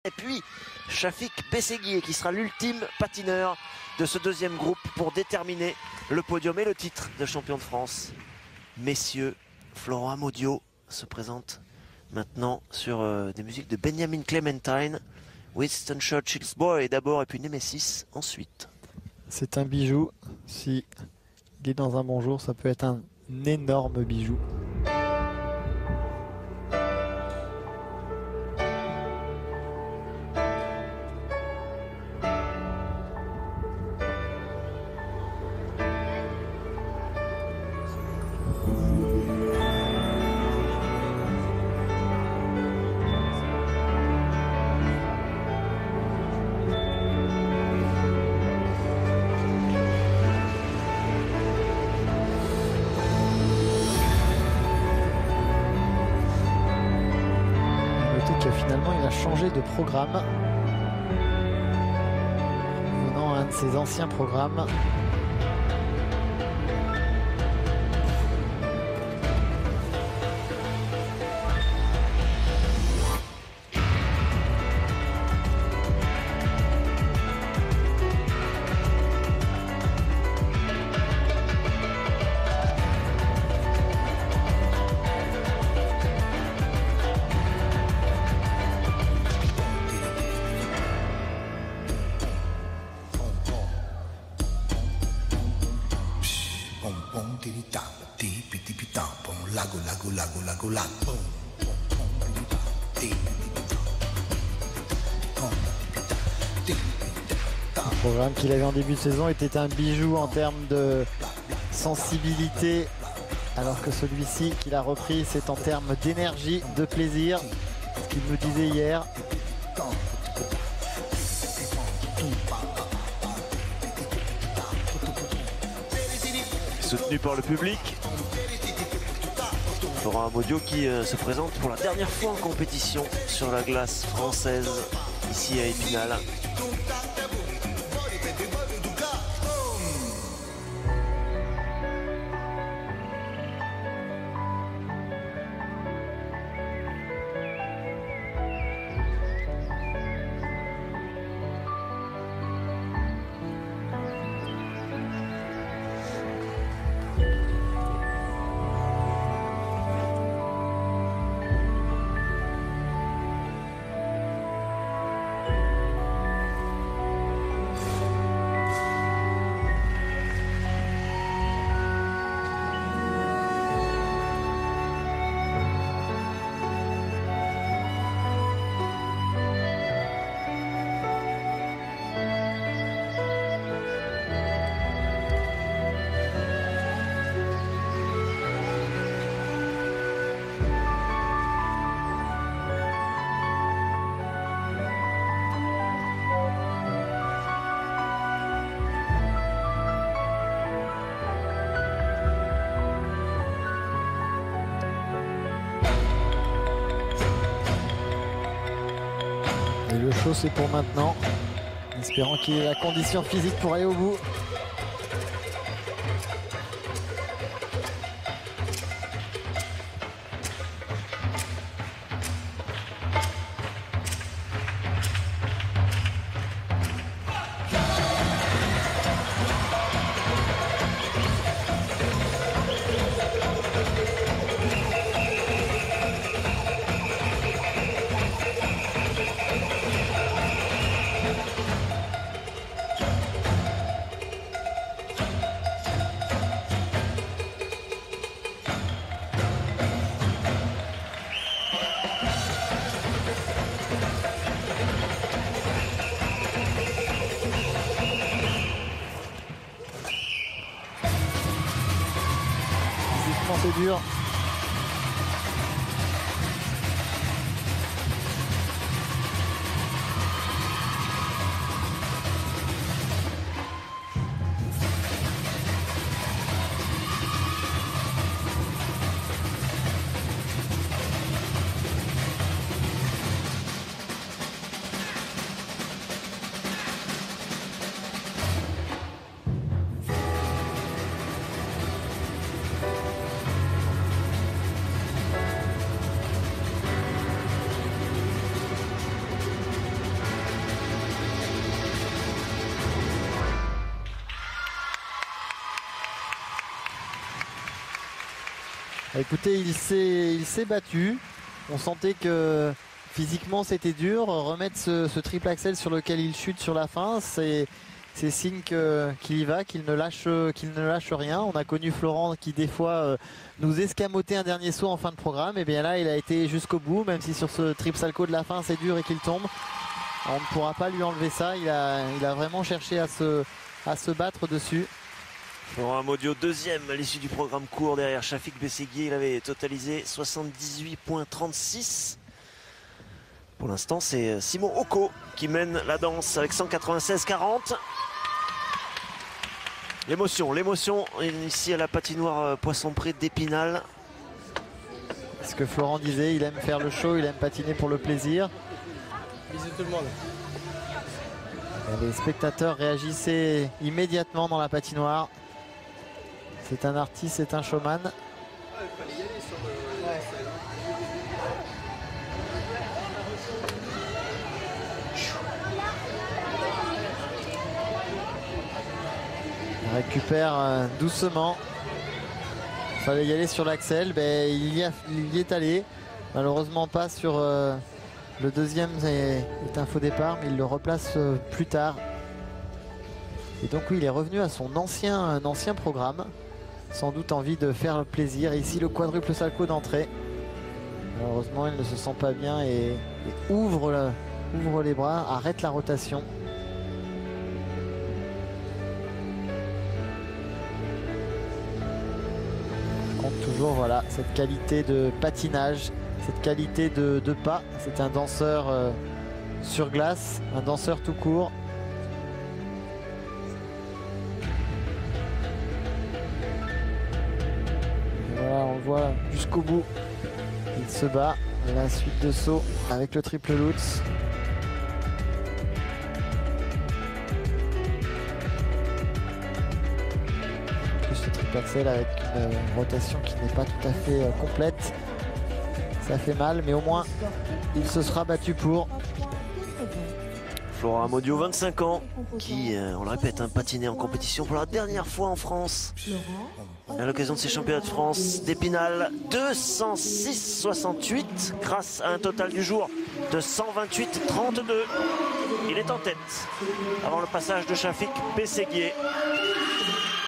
Et puis Chafik Besseguier qui sera l'ultime patineur de ce deuxième groupe pour déterminer le podium et le titre de champion de France. Messieurs, Florent Amodiot se présente maintenant sur des musiques de Benjamin Clementine, Winston Churchill's Boy d'abord et puis Nemesis ensuite. C'est un bijou. Si il est dans un bon jour, ça peut être un énorme bijou. Finalement, il a changé de programme, venant à un de ses anciens programmes. Le programme qu'il avait en début de saison était un bijou en termes de sensibilité, alors que celui-ci qu'il a repris, c'est en termes d'énergie, de plaisir, ce qu'il nous disait hier. Soutenu par le public, Florent Amodiot qui se présente pour la dernière fois en compétition sur la glace française ici à Épinal. Et le show, c'est pour maintenant, espérant qu'il ait la condition physique pour aller au bout. C'est dur. Écoutez, il s'est battu. On sentait que physiquement c'était dur. Remettre ce triple axel sur lequel il chute sur la fin, c'est signe qu'il y va, qu'il ne lâche rien. On a connu Florent qui des fois nous escamotait un dernier saut en fin de programme. Et bien là, il a été jusqu'au bout, même si sur ce triple salco de la fin c'est dur et qu'il tombe. On ne pourra pas lui enlever ça. Il a vraiment cherché à se battre dessus. Florent Amodiot, deuxième à l'issue du programme court derrière Chafik Besseguier. Il avait totalisé 78,36. Pour l'instant, c'est Simon Oko qui mène la danse avec 196,40. L'émotion ici à la patinoire Poisson-Pré d'Épinal. Ce que Florent disait, il aime faire le show, il aime patiner pour le plaisir. Bisous tout le monde. Les spectateurs réagissaient immédiatement dans la patinoire. C'est un artiste, c'est un showman. Il récupère doucement. Il fallait y aller sur l'axel. Ben, il y est allé. Malheureusement pas sur le deuxième, est un faux départ, mais il le replace plus tard. Et donc oui, il est revenu à son ancien programme. Sans doute envie de faire le plaisir. Et ici le quadruple salco d'entrée. Malheureusement il ne se sent pas bien et ouvre les bras, arrête la rotation. Compte toujours voilà cette qualité de patinage, cette qualité de pas. C'est un danseur sur glace, un danseur tout court. Voilà, on le voit jusqu'au bout. Il se bat. Et la suite de saut avec le triple Lutz. Plus le triple axel avec une rotation qui n'est pas tout à fait complète. Ça fait mal, mais au moins il se sera battu pour. Florent Amodiot, 25 ans, qui, on le répète, patiné en compétition pour la dernière fois en France. À l'occasion de ces championnats de France d'Épinal, 206,68 grâce à un total du jour de 128,32. Il est en tête avant le passage de Chafik Besseguier.